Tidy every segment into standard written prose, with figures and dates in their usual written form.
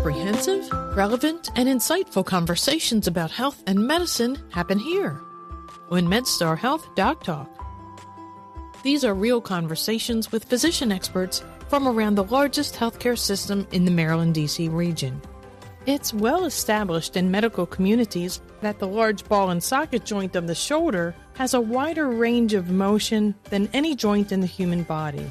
Comprehensive, relevant, and insightful conversations about health and medicine happen here on MedStar Health DocTalk. These are real conversations with physician experts from around the largest healthcare system in the Maryland, D.C. region. It's well established in medical communities that the large ball and socket joint of the shoulder has a wider range of motion than any joint in the human body.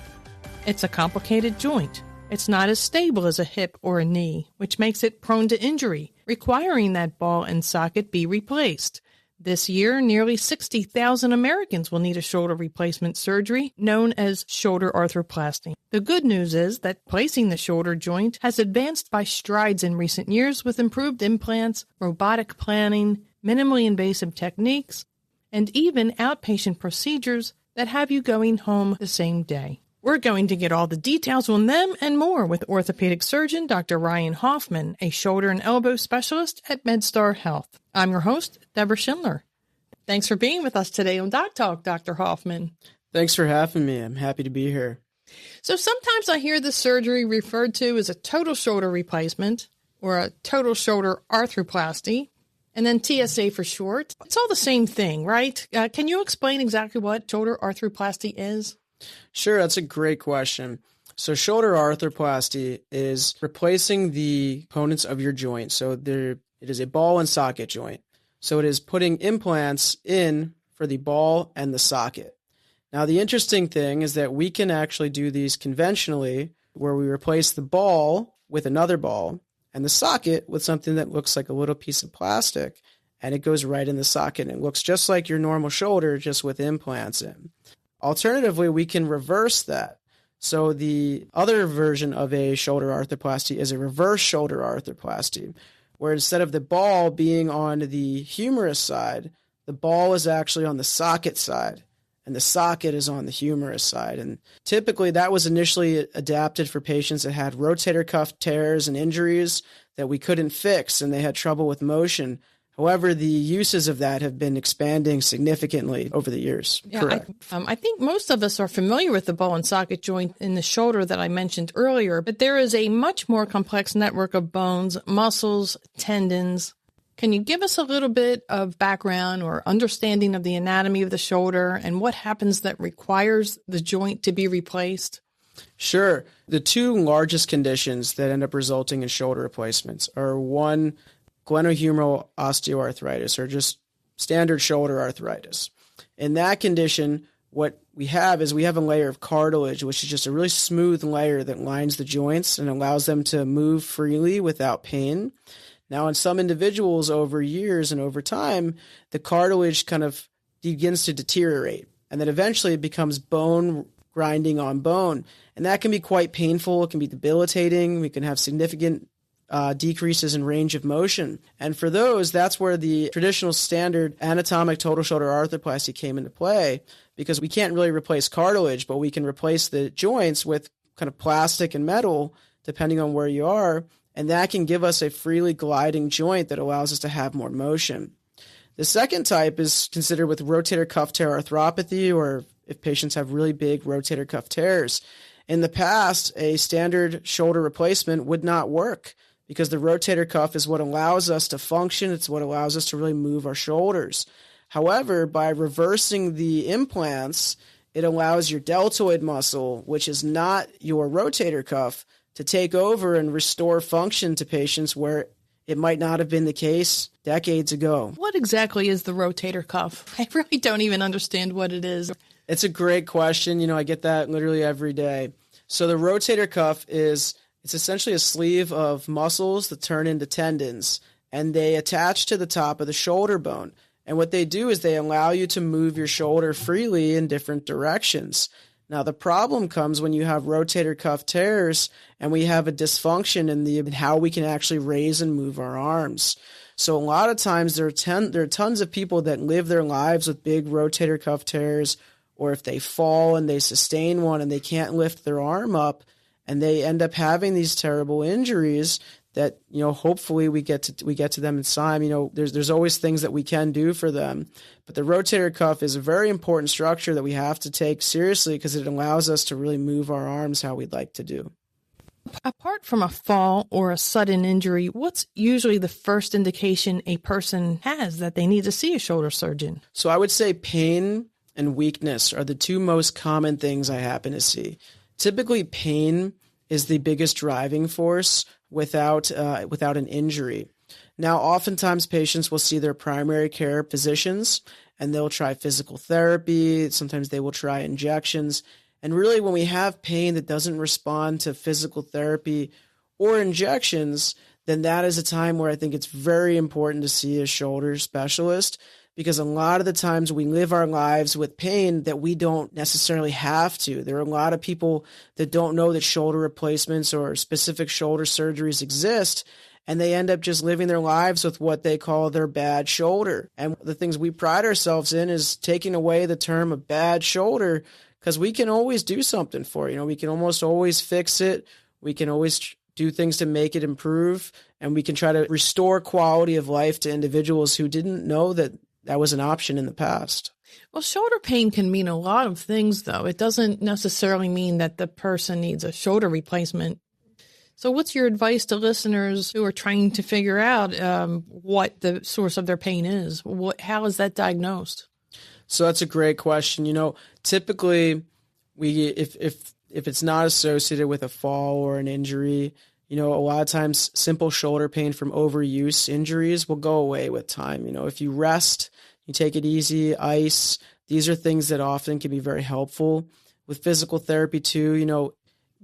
It's a complicated joint. It's not as stable as a hip or a knee, which makes it prone to injury, requiring that ball and socket be replaced. This year, nearly 60,000 Americans will need a shoulder replacement surgery known as shoulder arthroplasty. The good news is that placing the shoulder joint has advanced by strides in recent years with improved implants, robotic planning, minimally invasive techniques, and even outpatient procedures that have you going home the same day. We're going to get all the details on them and more with orthopedic surgeon Dr. Ryan Hoffman, a shoulder and elbow specialist at MedStar Health. I'm your host, Debra Schindler. Thanks for being with us today on DocTalk, Dr. Hoffman. Thanks for having me. I'm happy to be here. So sometimes I hear this surgery referred to as a total shoulder replacement or a total shoulder arthroplasty, and then TSA for short. It's all the same thing, right? Can you explain exactly what shoulder arthroplasty is? Sure, that's a great question. So shoulder arthroplasty is replacing the components of your joint. So it is a ball and socket joint. So it is putting implants in for the ball and the socket. Now, the interesting thing is that we can actually do these conventionally, where we replace the ball with another ball and the socket with something that looks like a little piece of plastic, and it goes right in the socket. And it looks just like your normal shoulder, just with implants in. Alternatively, we can reverse that. So the other version of a shoulder arthroplasty is a reverse shoulder arthroplasty, where instead of the ball being on the humerus side, the ball is actually on the socket side, and the socket is on the humerus side. And typically that was initially adapted for patients that had rotator cuff tears and injuries that we couldn't fix, and they had trouble with motion. However, the uses of that have been expanding significantly over the years. Yeah, Correct. I think most of us are familiar with the ball and socket joint in the shoulder that I mentioned earlier, but there is a much more complex network of bones, muscles, tendons. Can you give us a little bit of background or understanding of the anatomy of the shoulder and what happens that requires the joint to be replaced? Sure. The two largest conditions that end up resulting in shoulder replacements are one, glenohumeral osteoarthritis, or just standard shoulder arthritis. In that condition, what we have is we have a layer of cartilage, which is just a really smooth layer that lines the joints and allows them to move freely without pain. Now, in some individuals over years and over time, the cartilage kind of begins to deteriorate, and then eventually it becomes bone grinding on bone. And that can be quite painful. It can be debilitating. We can have significant decreases in range of motion. And for those, that's where the traditional standard anatomic total shoulder arthroplasty came into play, because we can't really replace cartilage, but we can replace the joints with kind of plastic and metal, depending on where you are. And that can give us a freely gliding joint that allows us to have more motion. The second type is considered with rotator cuff tear arthropathy, or if patients have really big rotator cuff tears. In the past, a standard shoulder replacement would not work, because the rotator cuff is what allows us to function. It's what allows us to really move our shoulders. However, by reversing the implants, it allows your deltoid muscle, which is not your rotator cuff, to take over and restore function to patients where it might not have been the case decades ago. What exactly is the rotator cuff? I really don't even understand what it is. It's a great question. I get that literally every day. So the rotator cuff it's essentially a sleeve of muscles that turn into tendons, and they attach to the top of the shoulder bone. And what they do is they allow you to move your shoulder freely in different directions. Now, the problem comes when you have rotator cuff tears and we have a dysfunction in how we can actually raise and move our arms. So a lot of times there are tons of people that live their lives with big rotator cuff tears, or if they fall and they sustain one and they can't lift their arm up, and they end up having these terrible injuries that, hopefully we get to them in time. There's always things that we can do for them. But the rotator cuff is a very important structure that we have to take seriously, because it allows us to really move our arms how we'd like to do. Apart from a fall or a sudden injury, what's usually the first indication a person has that they need to see a shoulder surgeon? So I would say pain and weakness are the two most common things I happen to see. Typically, pain is the biggest driving force without an injury. Now, oftentimes patients will see their primary care physicians and they'll try physical therapy. Sometimes they will try injections. And really, when we have pain that doesn't respond to physical therapy or injections, then that is a time where I think it's very important to see a shoulder specialist, because a lot of the times we live our lives with pain that we don't necessarily have to. There are a lot of people that don't know that shoulder replacements or specific shoulder surgeries exist, and they end up just living their lives with what they call their bad shoulder. And the things we pride ourselves in is taking away the term of bad shoulder, because we can always do something for it. We can almost always fix it. We can always do things to make it improve, and we can try to restore quality of life to individuals who didn't know that that was an option in the past. Well, shoulder pain can mean a lot of things, though. It doesn't necessarily mean that the person needs a shoulder replacement. So what's your advice to listeners who are trying to figure out what the source of their pain is? How is that diagnosed? So that's a great question. Typically, if it's not associated with a fall or an injury, a lot of times simple shoulder pain from overuse injuries will go away with time. If you rest, you take it easy, ice, these are things that often can be very helpful. With physical therapy too,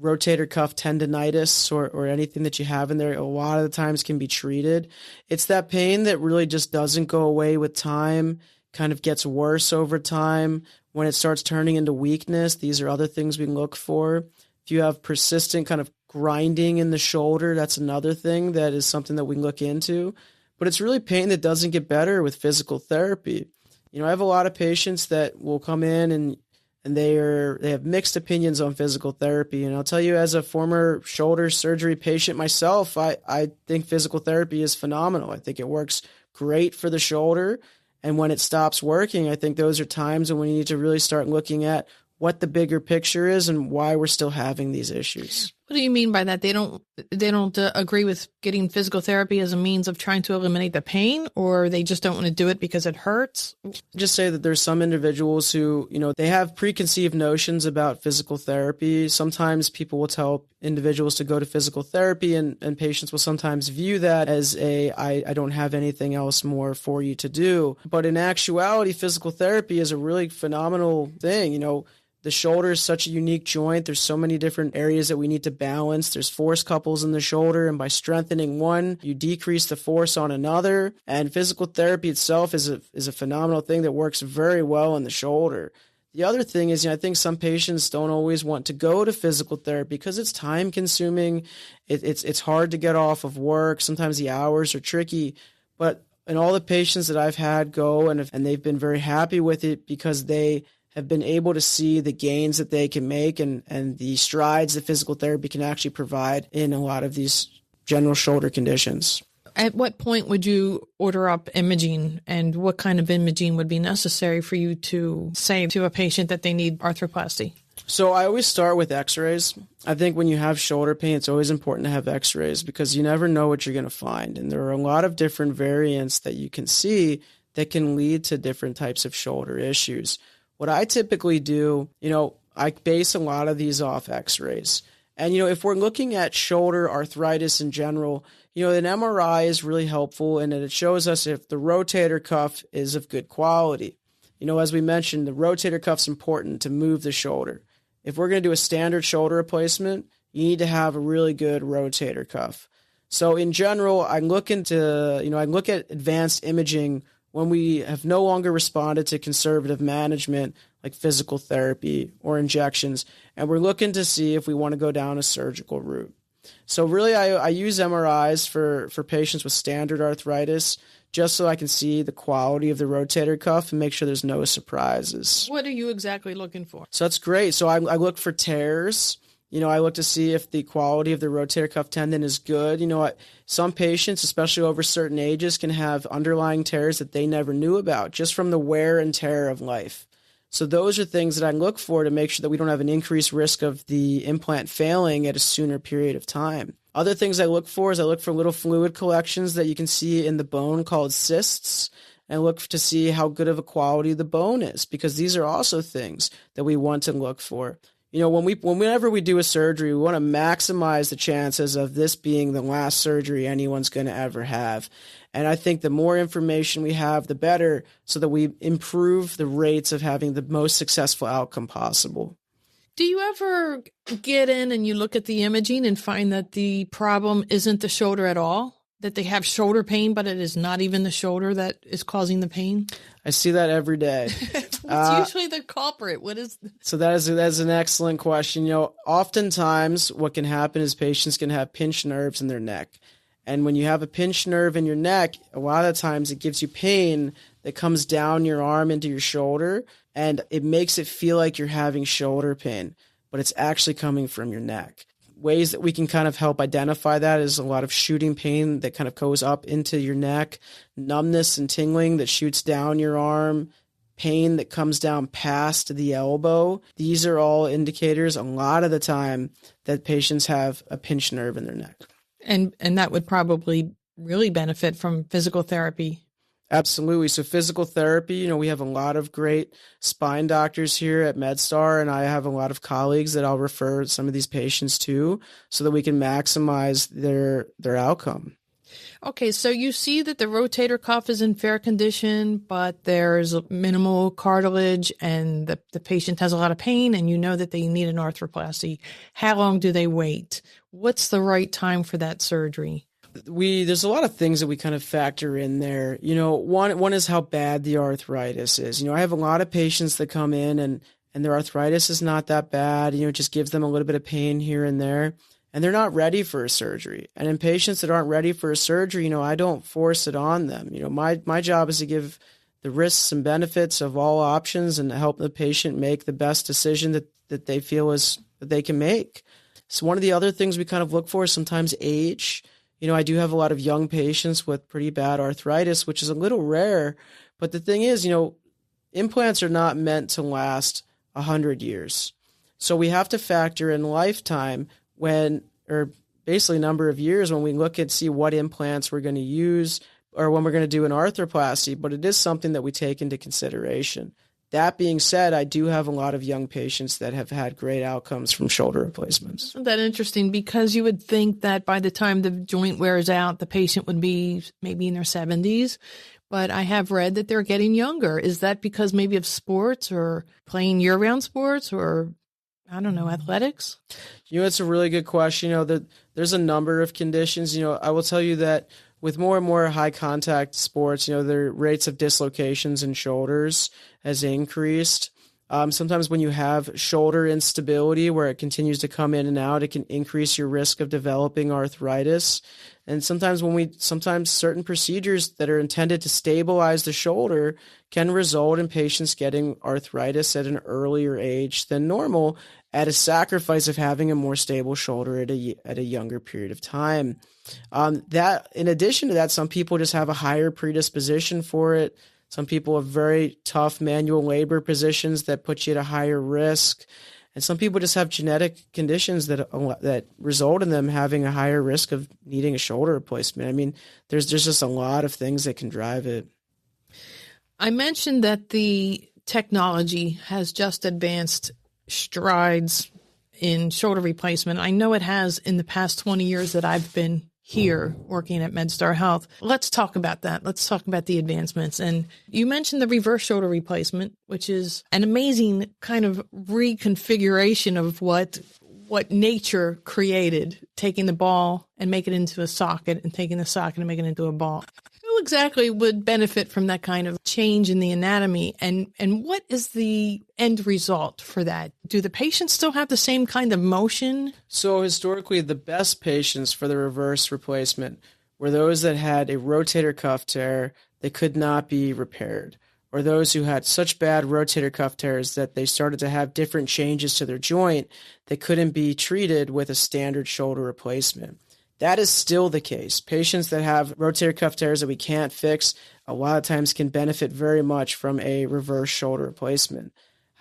rotator cuff tendonitis or anything that you have in there, a lot of the times can be treated. It's that pain that really just doesn't go away with time, kind of gets worse over time. When it starts turning into weakness, these are other things we look for. If you have persistent kind of grinding in the shoulder, that's another thing that is something that we look into. But it's really pain that doesn't get better with physical therapy. I have a lot of patients that will come in and they have mixed opinions on physical therapy. And I'll tell you, as a former shoulder surgery patient myself, I think physical therapy is phenomenal. I think it works great for the shoulder. And when it stops working, I think those are times when we need to really start looking at what the bigger picture is and why we're still having these issues. What do you mean by that? They don't agree with getting physical therapy as a means of trying to eliminate the pain, or they just don't want to do it because it hurts? Just say that there's some individuals who, they have preconceived notions about physical therapy. Sometimes people will tell individuals to go to physical therapy, and patients will sometimes view that as I don't have anything else more for you to do. But in actuality, physical therapy is a really phenomenal thing. The shoulder is such a unique joint. There's so many different areas that we need to balance. There's force couples in the shoulder, and by strengthening one, you decrease the force on another. And physical therapy itself is a phenomenal thing that works very well in the shoulder. The other thing is, I think some patients don't always want to go to physical therapy because it's time consuming. It's hard to get off of work. Sometimes the hours are tricky. But in all the patients that I've had go and they've been very happy with it because they have been able to see the gains that they can make and the strides that physical therapy can actually provide in a lot of these general shoulder conditions. At what point would you order up imaging, and what kind of imaging would be necessary for you to say to a patient that they need arthroplasty? So I always start with x-rays. I think when you have shoulder pain, it's always important to have x-rays because you never know what you're going to find. And there are a lot of different variants that you can see that can lead to different types of shoulder issues. What I typically do, I base a lot of these off x-rays. And, if we're looking at shoulder arthritis in general, an MRI is really helpful in that it shows us if the rotator cuff is of good quality. As we mentioned, the rotator cuff's important to move the shoulder. If we're going to do a standard shoulder replacement, you need to have a really good rotator cuff. So in general, I look at advanced imaging when we have no longer responded to conservative management like physical therapy or injections, and we're looking to see if we want to go down a surgical route. So really, I use MRIs for patients with standard arthritis just so I can see the quality of the rotator cuff and make sure there's no surprises. What are you exactly looking for? So that's great. So I look for tears. I look to see if the quality of the rotator cuff tendon is good. Some patients, especially over certain ages, can have underlying tears that they never knew about just from the wear and tear of life. So those are things that I look for to make sure that we don't have an increased risk of the implant failing at a sooner period of time. Other things I look for is I look for little fluid collections that you can see in the bone called cysts, and look to see how good of a quality the bone is, because these are also things that we want to look for. Whenever we do a surgery, we want to maximize the chances of this being the last surgery anyone's going to ever have. And I think the more information we have, the better, so that we improve the rates of having the most successful outcome possible. Do you ever get in and you look at the imaging and find that the problem isn't the shoulder at all? That they have shoulder pain, but it is not even the shoulder that is causing the pain? I see that every day. What's usually the culprit? So that is an excellent question. Oftentimes what can happen is patients can have pinched nerves in their neck. And when you have a pinched nerve in your neck, a lot of times it gives you pain that comes down your arm into your shoulder, and it makes it feel like you're having shoulder pain, but it's actually coming from your neck. Ways that we can kind of help identify that is a lot of shooting pain that kind of goes up into your neck, numbness and tingling that shoots down your arm, pain that comes down past the elbow. These are all indicators a lot of the time that patients have a pinched nerve in their neck. And that would probably really benefit from physical therapy. Absolutely. So physical therapy, we have a lot of great spine doctors here at MedStar, and I have a lot of colleagues that I'll refer some of these patients to so that we can maximize their outcome. Okay, so you see that the rotator cuff is in fair condition, but there's minimal cartilage and the patient has a lot of pain, and you know that they need an arthroplasty. How long do they wait? What's the right time for that surgery? There's a lot of things that we kind of factor in there. One is how bad the arthritis is. I have a lot of patients that come in and their arthritis is not that bad. It just gives them a little bit of pain here and there, and they're not ready for a surgery. And in patients that aren't ready for a surgery, I don't force it on them. My job is to give the risks and benefits of all options and help the patient make the best decision that they feel that they can make. So one of the other things we kind of look for is sometimes age. I do have a lot of young patients with pretty bad arthritis, which is a little rare. But the thing is, implants are not meant to last 100 years. So we have to factor in lifetime or basically number of years when we look and see what implants we're going to use or when we're going to do an arthroplasty. But it is something that we take into consideration. That being said, I do have a lot of young patients that have had great outcomes from shoulder replacements. Isn't that interesting? Because you would think that by the time the joint wears out, the patient would be maybe in their 70s. But I have read that they're getting younger. Is that because maybe of sports or playing year-round sports or, I don't know, athletics? It's a really good question. There's a number of conditions. I will tell you that with more and more high contact sports, the rates of dislocations in shoulders has increased. Sometimes when you have shoulder instability where it continues to come in and out, it can increase your risk of developing arthritis. And sometimes certain procedures that are intended to stabilize the shoulder can result in patients getting arthritis at an earlier age than normal at a sacrifice of having a more stable shoulder at a younger period of time. That in addition to that, some people just have a higher predisposition for it. Some people have very tough manual labor positions that put you at a higher risk. And some people just have genetic conditions that result in them having a higher risk of needing a shoulder replacement. There's just a lot of things that can drive it. I mentioned that the technology has just advanced strides in shoulder replacement. I know it has in the past 20 years that I've been here working at MedStar Health. Let's talk about that. Let's talk about the advancements. And you mentioned the reverse shoulder replacement, which is an amazing kind of reconfiguration of what nature created, taking the ball and make it into a socket and taking the socket and making it into a ball. Who exactly would benefit from that kind of change in the anatomy? And what is the end result for that? Do the patients still have the same kind of motion? So historically, the best patients for the reverse replacement were those that had a rotator cuff tear that could not be repaired, or those who had such bad rotator cuff tears that they started to have different changes to their joint that couldn't be treated with a standard shoulder replacement. That is still the case. Patients that have rotator cuff tears that we can't fix a lot of times can benefit very much from a reverse shoulder replacement.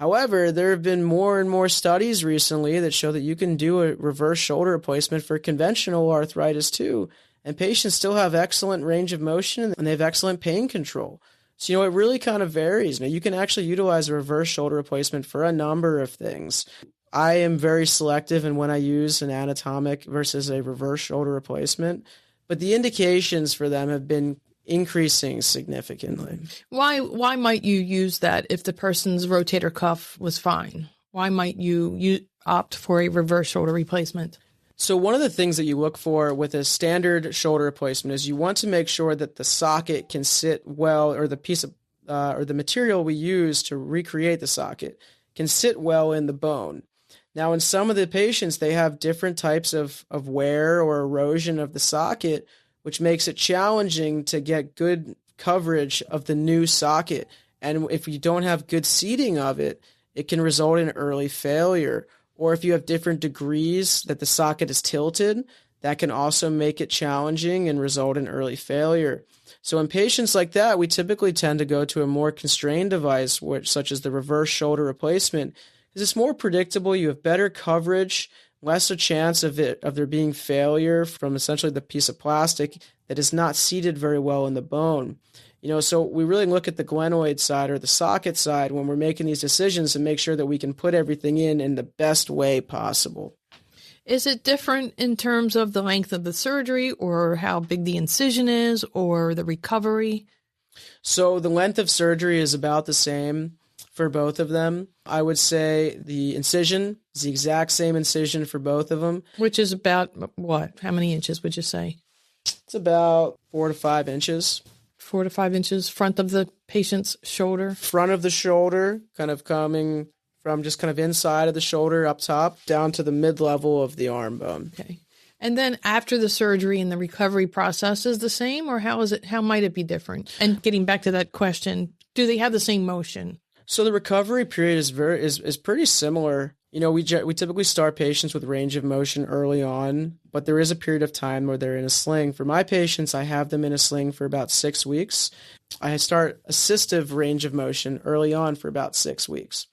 However, there have been more and more studies recently that show that you can do a reverse shoulder replacement for conventional arthritis too, and patients still have excellent range of motion and they have excellent pain control. So, it really kind of varies. Now, you can actually utilize a reverse shoulder replacement for a number of things. I am very selective in when I use an anatomic versus a reverse shoulder replacement, but the indications for them have been increasing significantly. Why might you use that if the person's rotator cuff was fine? Why might you opt for a reverse shoulder replacement? So one of the things that you look for with a standard shoulder replacement is you want to make sure that the socket can sit well, or the piece of or the material we use to recreate the socket can sit well in the bone. Now, in some of the patients, they have different types of wear or erosion of the socket, which makes it challenging to get good coverage of the new socket. And if you don't have good seating of it, it can result in early failure. Or if you have different degrees that the socket is tilted, that can also make it challenging and result in early failure. So in patients like that, we typically tend to go to a more constrained device, such as the reverse shoulder replacement, because it's more predictable. You have better coverage, less a chance of there being failure from essentially the piece of plastic that is not seated very well in the bone. So we really look at the glenoid side or the socket side when we're making these decisions and make sure that we can put everything in the best way possible. Is it different in terms of the length of the surgery or how big the incision is or the recovery? So the length of surgery is about the same for both of them. I would say the incision is the exact same incision for both of them. Which is about what? How many inches would you say? It's about 4 to 5 inches. 4 to 5 inches front of the patient's shoulder? Front of the shoulder, kind of coming from just kind of inside of the shoulder up top down to the mid-level of the arm bone. Okay. And then after the surgery and the recovery process is the same, or how might it be different? And getting back to that question, do they have the same motion? So the recovery period is pretty similar. We typically start patients with range of motion early on, but there is a period of time where they're in a sling. For my patients, I have them in a sling for about 6 weeks. I start assistive range of motion early on for about 6 weeks.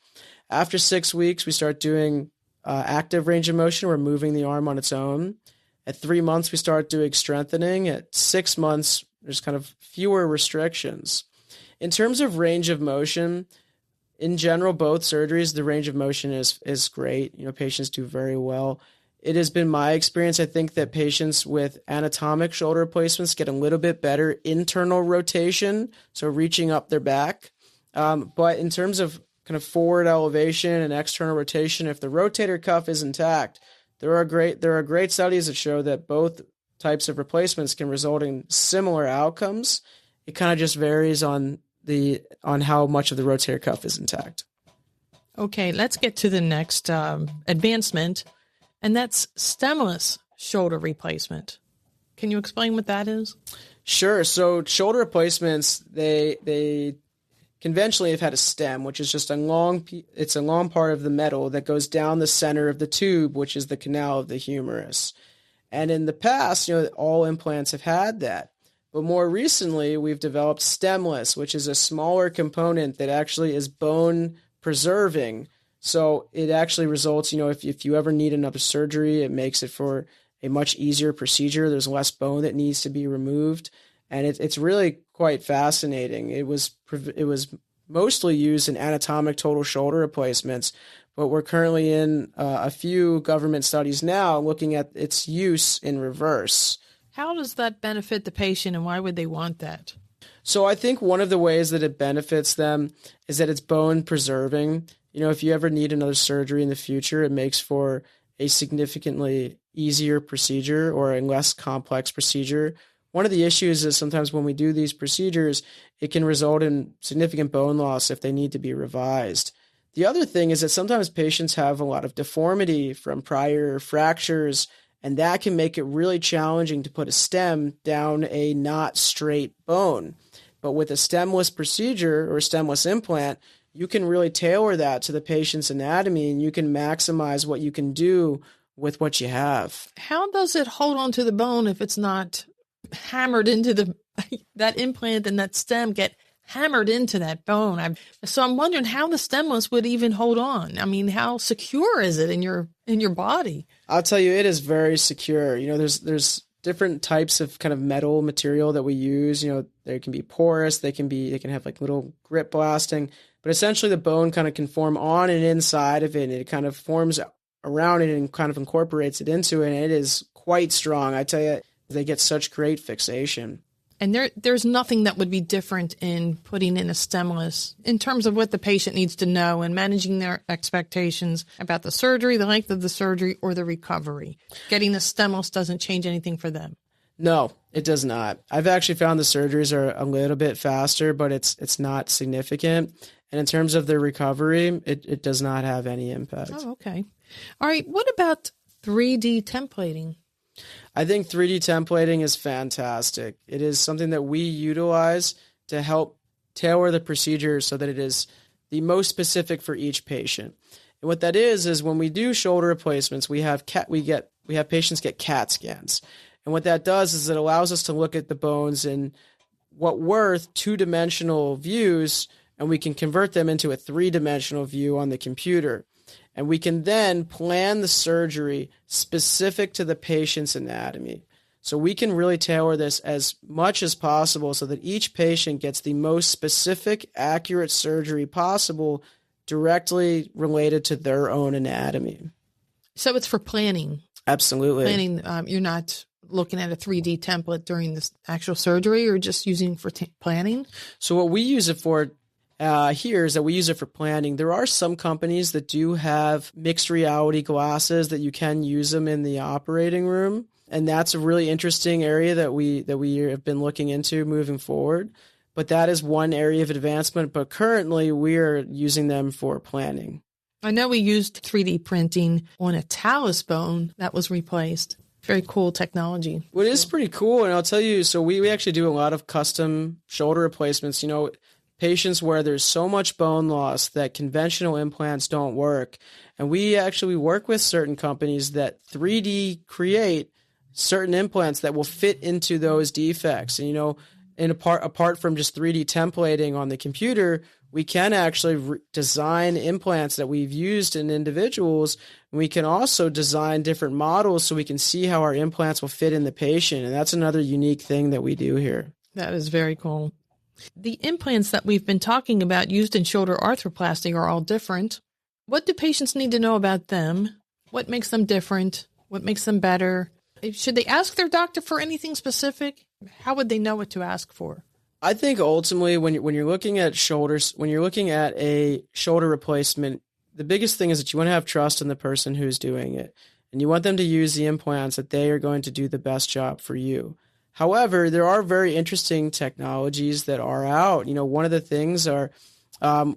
After 6 weeks, we start doing active range of motion. We're moving the arm on its own. At 3 months, we start doing strengthening. At 6 months, there's kind of fewer restrictions. In terms of range of motion, in general, both surgeries, the range of motion is great. Patients do very well. It has been my experience, I think, that patients with anatomic shoulder replacements get a little bit better internal rotation, so reaching up their back. But in terms of kind of forward elevation and external rotation, if the rotator cuff is intact, there are great studies that show that both types of replacements can result in similar outcomes. It kind of just varies on how much of the rotator cuff is intact. Okay, let's get to the next advancement, and that's stemless shoulder replacement. Can you explain what that is? Sure. So shoulder replacements, they conventionally have had a stem, which is just a long part of the metal that goes down the center of the tube, which is the canal of the humerus. And in the past, all implants have had that. But more recently, we've developed stemless, which is a smaller component that actually is bone preserving. So it actually results, if you ever need another surgery, it makes it for a much easier procedure. There's less bone that needs to be removed. And it's really quite fascinating. It was mostly used in anatomic total shoulder replacements, but we're currently in a few government studies now looking at its use in reverse. How does that benefit the patient, and why would they want that? So I think one of the ways that it benefits them is that it's bone preserving. If you ever need another surgery in the future, it makes for a significantly easier procedure or a less complex procedure. One of the issues is sometimes when we do these procedures, it can result in significant bone loss if they need to be revised. The other thing is that sometimes patients have a lot of deformity from prior fractures, and that can make it really challenging to put a stem down a not straight bone. But with a stemless procedure or a stemless implant, you can really tailor that to the patient's anatomy, and you can maximize what you can do with what you have. How does it hold on to the bone if it's not hammered into that implant and that stem get hammered into that bone. So I'm wondering how the stemless would even hold on. I mean, how secure is it in your body? I'll tell you, it is very secure. There's different types of kind of metal material that we use. They can be porous, they can have like little grip blasting, but essentially the bone kind of can form on and inside of it, and it kind of forms around it and kind of incorporates it into it, and it is quite strong. I tell you, they get such great fixation. And there's nothing that would be different in putting in a stemless in terms of what the patient needs to know and managing their expectations about the surgery, the length of the surgery, or the recovery. Getting the stemless doesn't change anything for them. No, it does not. I've actually found the surgeries are a little bit faster, but it's not significant. And in terms of the recovery, it does not have any impact. Oh, okay. All right. What about 3D templating? I think 3D templating is fantastic. It is something that we utilize to help tailor the procedure so that it is the most specific for each patient. And what that is when we do shoulder replacements, we have patients get CAT scans. And what that does is it allows us to look at the bones in what were two-dimensional views, and we can convert them into a three-dimensional view on the computer. And we can then plan the surgery specific to the patient's anatomy. So we can really tailor this as much as possible so that each patient gets the most specific, accurate surgery possible directly related to their own anatomy. So it's for planning. Absolutely. Planning, you're not looking at a 3D template during this actual surgery, or just using for planning? So what we use it for here is that we use it for planning. There are some companies that do have mixed reality glasses that you can use them in the operating room. And that's a really interesting area that we have been looking into moving forward. But that is one area of advancement. But currently we are using them for planning. I know we used 3D printing on a talus bone that was replaced. Very cool technology. Well, it is pretty cool. And I'll tell you, so we actually do a lot of custom shoulder replacements. Patients where there's so much bone loss that conventional implants don't work. And we actually work with certain companies that 3D create certain implants that will fit into those defects. And, apart from just 3D templating on the computer, we can actually design implants that we've used in individuals. And we can also design different models so we can see how our implants will fit in the patient. And that's another unique thing that we do here. That is very cool. The implants that we've been talking about used in shoulder arthroplasty are all different. What do patients need to know about them? What makes them different? What makes them better? Should they ask their doctor for anything specific? How would they know what to ask for? I think ultimately when you're looking at shoulders, when you're looking at a shoulder replacement, the biggest thing is that you want to have trust in the person who's doing it. And you want them to use the implants that they are going to do the best job for you. However, there are very interesting technologies that are out. One of the things are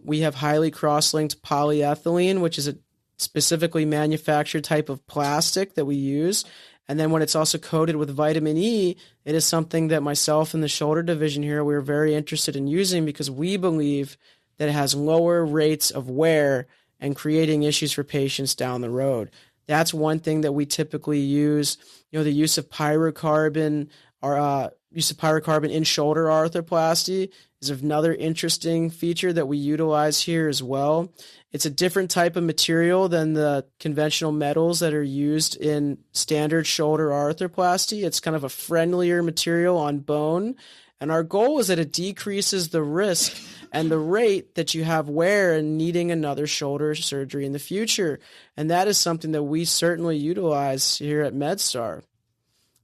we have highly cross-linked polyethylene, which is a specifically manufactured type of plastic that we use. And then when it's also coated with vitamin E, it is something that myself and the shoulder division here, we're very interested in using because we believe that it has lower rates of wear and creating issues for patients down the road. That's one thing that we typically use. The use of pyrocarbon in shoulder arthroplasty is another interesting feature that we utilize here as well. It's a different type of material than the conventional metals that are used in standard shoulder arthroplasty. It's kind of a friendlier material on bone. And our goal is that it decreases the risk and the rate that you have wear and needing another shoulder surgery in the future. And that is something that we certainly utilize here at MedStar.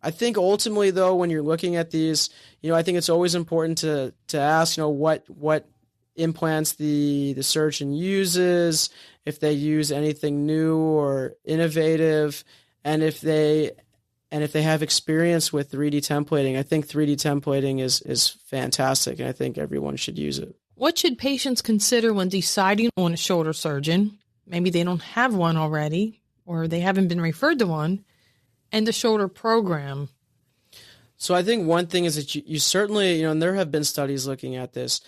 I think ultimately, though, when you're looking at these, I think it's always important to ask, what implants the surgeon uses, if they use anything new or innovative, and if they have experience with 3D templating. I think 3D templating is fantastic, and I think everyone should use it. What should patients consider when deciding on a shoulder surgeon? Maybe they don't have one already, or they haven't been referred to one. And the shoulder program. So I think one thing is that you certainly, and there have been studies looking at this,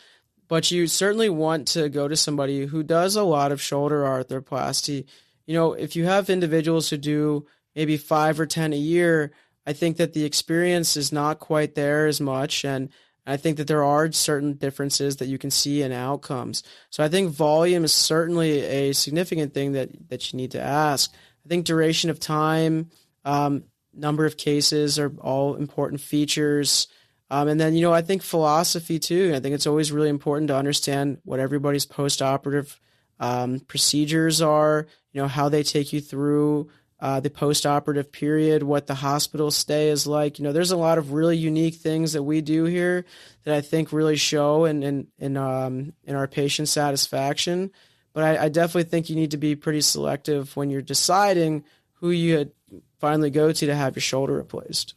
but you certainly want to go to somebody who does a lot of shoulder arthroplasty. If you have individuals who do maybe 5 or 10 a year, I think that the experience is not quite there as much. And I think that there are certain differences that you can see in outcomes. So I think volume is certainly a significant thing that you need to ask. I think duration of time, number of cases are all important features. And then, I think philosophy too. I think it's always really important to understand what everybody's post-operative procedures are, how they take you through the post-operative period, what the hospital stay is like. There's a lot of really unique things that we do here that I think really show in our patient satisfaction. But I definitely think you need to be pretty selective when you're deciding who you finally go to have your shoulder replaced.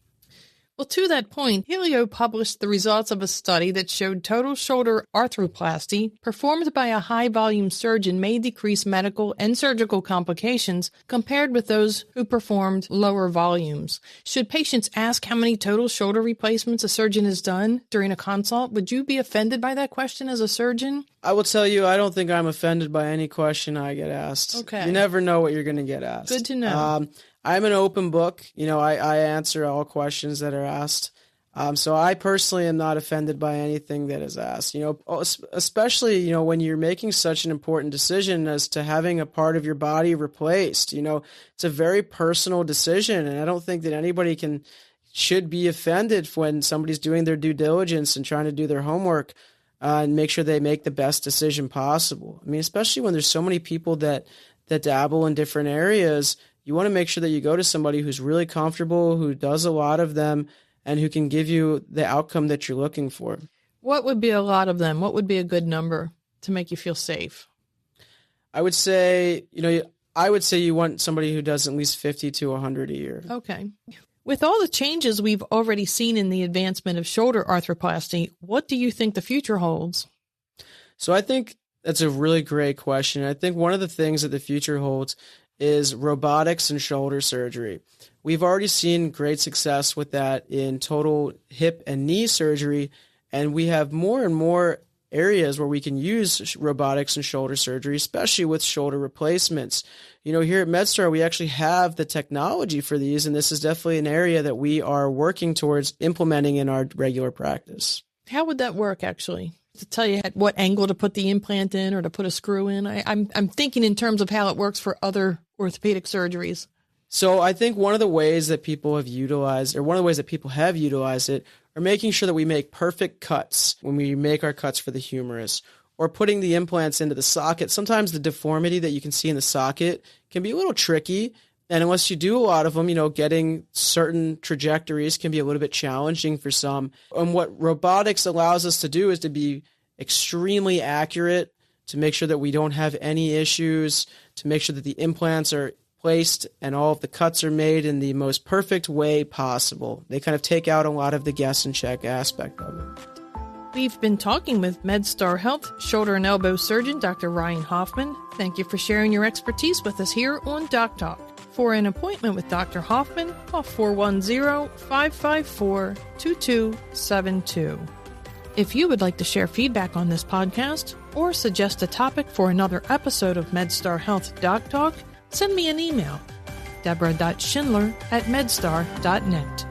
Well, to that point, Helio published the results of a study that showed total shoulder arthroplasty performed by a high-volume surgeon may decrease medical and surgical complications compared with those who performed lower volumes. Should patients ask how many total shoulder replacements a surgeon has done during a consult? Would you be offended by that question as a surgeon? I will tell you, I don't think I'm offended by any question I get asked. Okay. You never know what you're going to get asked. Good to know. I'm an open book. I answer all questions that are asked. So I personally am not offended by anything that is asked, especially, when you're making such an important decision as to having a part of your body replaced. It's a very personal decision. And I don't think that anybody should be offended when somebody's doing their due diligence and trying to do their homework and make sure they make the best decision possible. I mean, especially when there's so many people that dabble in different areas. You want to make sure that you go to somebody who's really comfortable, who does a lot of them, and who can give you the outcome that you're looking for. What would be a lot of them? What would be a good number to make you feel safe? I would say, you want somebody who does at least 50 to 100 a year. Okay. With all the changes we've already seen in the advancement of shoulder arthroplasty, what do you think the future holds? So I think that's a really great question. I think one of the things that the future holds is robotics and shoulder surgery. We've already seen great success with that in total hip and knee surgery, and we have more and more areas where we can use robotics and shoulder surgery, especially with shoulder replacements. Here at MedStar, we actually have the technology for these, and this is definitely an area that we are working towards implementing in our regular practice. How would that work, actually? To tell you at what angle to put the implant in or to put a screw in? I'm thinking in terms of how it works for other orthopedic surgeries. So I think one of the ways that people have utilized it are making sure that we make perfect cuts when we make our cuts for the humerus, or putting the implants into the socket. Sometimes the deformity that you can see in the socket can be a little tricky. And unless you do a lot of them, getting certain trajectories can be a little bit challenging for some. And what robotics allows us to do is to be extremely accurate, to make sure that we don't have any issues, to make sure that the implants are placed and all of the cuts are made in the most perfect way possible. They kind of take out a lot of the guess and check aspect of it. We've been talking with MedStar Health shoulder and elbow surgeon, Dr. Ryan Hoffman. Thank you for sharing your expertise with us here on DocTalk. For an appointment with Dr. Hoffman, call 410-554-2272. If you would like to share feedback on this podcast or suggest a topic for another episode of MedStar Health DocTalk, send me an email, Debra.Schindler@medstar.net.